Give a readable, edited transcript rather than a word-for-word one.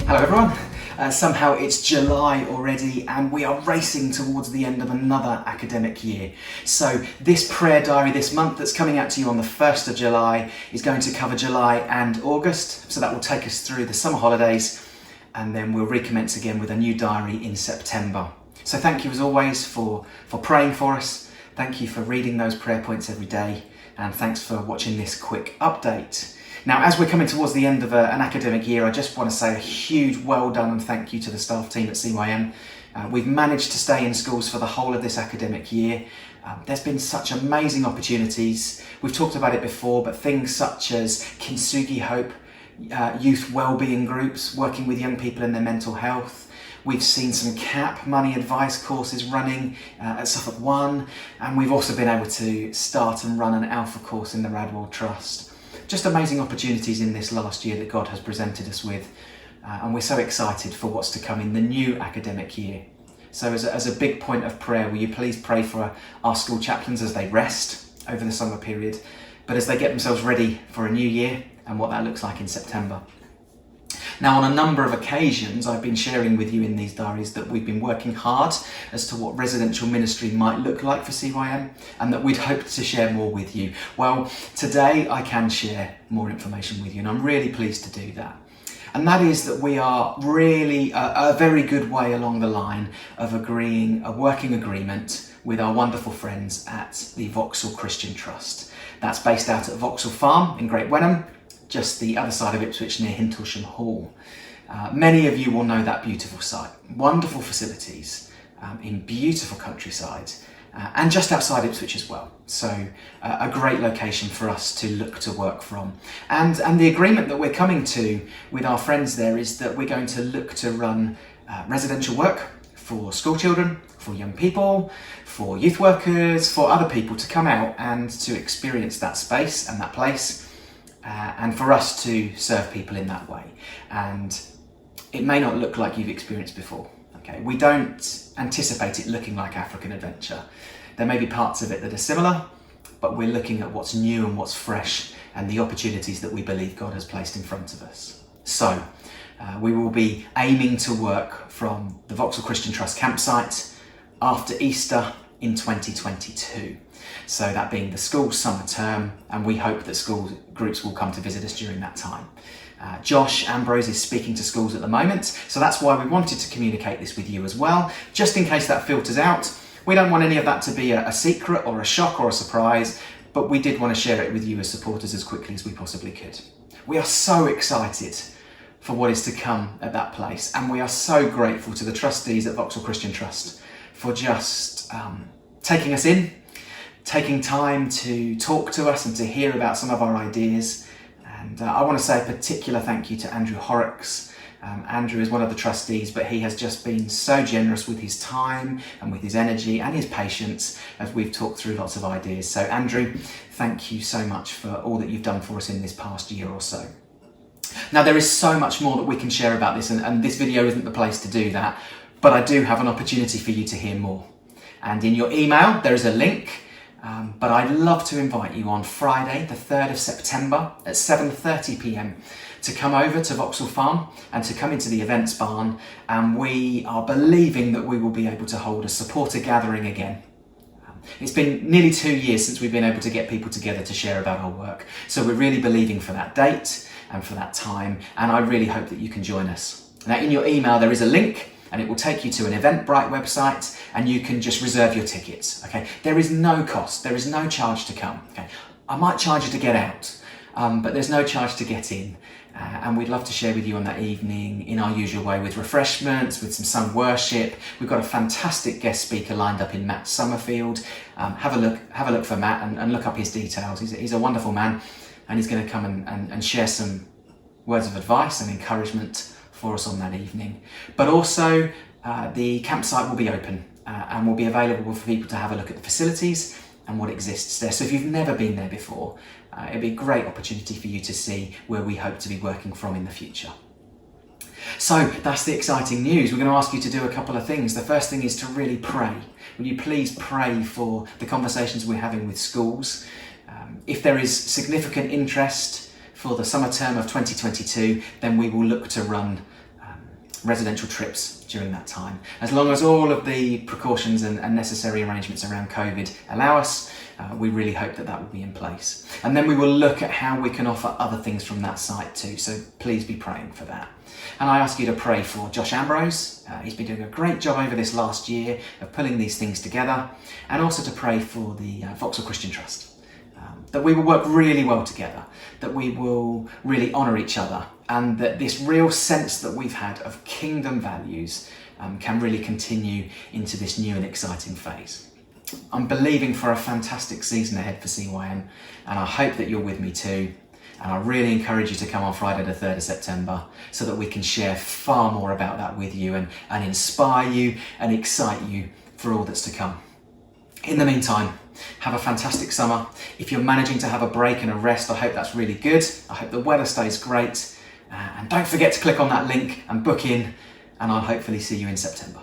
Hello everyone. Somehow it's July already and we are racing towards the end of another academic year. So this prayer diary this month that's coming out to you on the 1st of July is going to cover July and August. So that will take us through the summer holidays and then we'll recommence again with a new diary in September. So thank you as always for praying for us. Thank you for reading those prayer points every day and thanks for watching this quick update. Now, as we're coming towards the end of an academic year, I just want to say a huge well done and thank you to the staff team at CYM. We've managed to stay in schools for the whole of this academic year. There's been such amazing opportunities. We've talked about it before, but things such as Kintsugi Hope, youth wellbeing groups, working with young people in their mental health. We've seen some CAP money advice courses running at Suffolk One, and we've also been able to start and run an Alpha course in the Radwell Trust. Just amazing opportunities in this last year that God has presented us with, and we're so excited for what's to come in the new academic year. So as a big point of prayer, will you please pray for our school chaplains as they rest over the summer period, but as they get themselves ready for a new year and what that looks like in September. Now, on a number of occasions, I've been sharing with you in these diaries that we've been working hard as to what residential ministry might look like for CYM and that we'd hoped to share more with you. Well, today I can share more information with you and I'm really pleased to do that. And that is that we are really a very good way along the line of agreeing a working agreement with our wonderful friends at the Vauxhall Christian Trust. That's based out at Vauxhall Farm in Great Wenham, just the other side of Ipswich near Hintlesham Hall. Many of you will know that beautiful site. Wonderful facilities in beautiful countryside and just outside Ipswich as well. So a great location for us to look to work from. And the agreement that we're coming to with our friends there is that we're going to look to run residential work for school children, for young people, for youth workers, for other people to come out and to experience that space and that place. And for us to serve people in that way. And it may not look like you've experienced before, okay? We don't anticipate it looking like African Adventure. There may be parts of it that are similar, but we're looking at what's new and what's fresh and the opportunities that we believe God has placed in front of us. So we will be aiming to work from the Vauxhall Christian Trust campsite after Easter in 2022. So that being the school summer term, and we hope that school groups will come to visit us during that time. Josh Ambrose is speaking to schools at the moment, so that's why we wanted to communicate this with you as well, just in case that filters out. We don't want any of that to be a secret or a shock or a surprise, but we did want to share it with you as supporters as quickly as we possibly could. We are so excited for what is to come at that place, and we are so grateful to the trustees at Vauxhall Christian Trust for just taking us in, taking time to talk to us and to hear about some of our ideas. And I want to say a particular thank you to Andrew Horrocks. Andrew is one of the trustees, but he has just been so generous with his time and with his energy and his patience as we've talked through lots of ideas. So Andrew, thank you so much for all that you've done for us in this past year or so. Now, there is so much more that we can share about this, and this video isn't the place to do that, but I do have an opportunity for you to hear more. And in your email, there is a link. But I'd love to invite you on Friday, the 3rd of September at 7:30 p.m. to come over to Vauxhall Farm and to come into the events barn. And we are believing that we will be able to hold a supporter gathering again. It's been nearly 2 years since we've been able to get people together to share about our work. So we're really believing for that date and for that time. And I really hope that you can join us. Now, in your email, there is a link, and it will take you to an Eventbrite website and you can just reserve your tickets, okay? There is no cost, there is no charge to come, okay? I might charge you to get out, but there's no charge to get in. And we'd love to share with you on that evening in our usual way with refreshments, with some sung worship. We've got a fantastic guest speaker lined up in Matt Summerfield. Have a look for Matt and look up his details. He's a wonderful man, and he's going to come and share some words of advice and encouragement for us on that evening. But also the campsite will be open and will be available for people to have a look at the facilities and what exists there. So if you've never been there before, it'd be a great opportunity for you to see where we hope to be working from in the future. So that's the exciting news. We're going to ask you to do a couple of things. The first thing is to really pray. Will you please pray for the conversations we're having with schools? If there is significant interest for the summer term of 2022, then we will look to run residential trips during that time. As long as all of the precautions and necessary arrangements around COVID allow us, we really hope that will be in place. And then we will look at how we can offer other things from that site too, so please be praying for that. And I ask you to pray for Josh Ambrose. He's been doing a great job over this last year of pulling these things together, and also to pray for the Vauxhall Christian Trust. That we will work really well together, that we will really honour each other, and that this real sense that we've had of kingdom values can really continue into this new and exciting phase. I'm believing for a fantastic season ahead for CYM, and I hope that you're with me too. And I really encourage you to come on Friday the 3rd of September so that we can share far more about that with you and inspire you and excite you for all that's to come. In the meantime, have a fantastic summer. If you're managing to have a break and a rest, I hope that's really good. I hope the weather stays great. And don't forget to click on that link and book in, and I'll hopefully see you in September.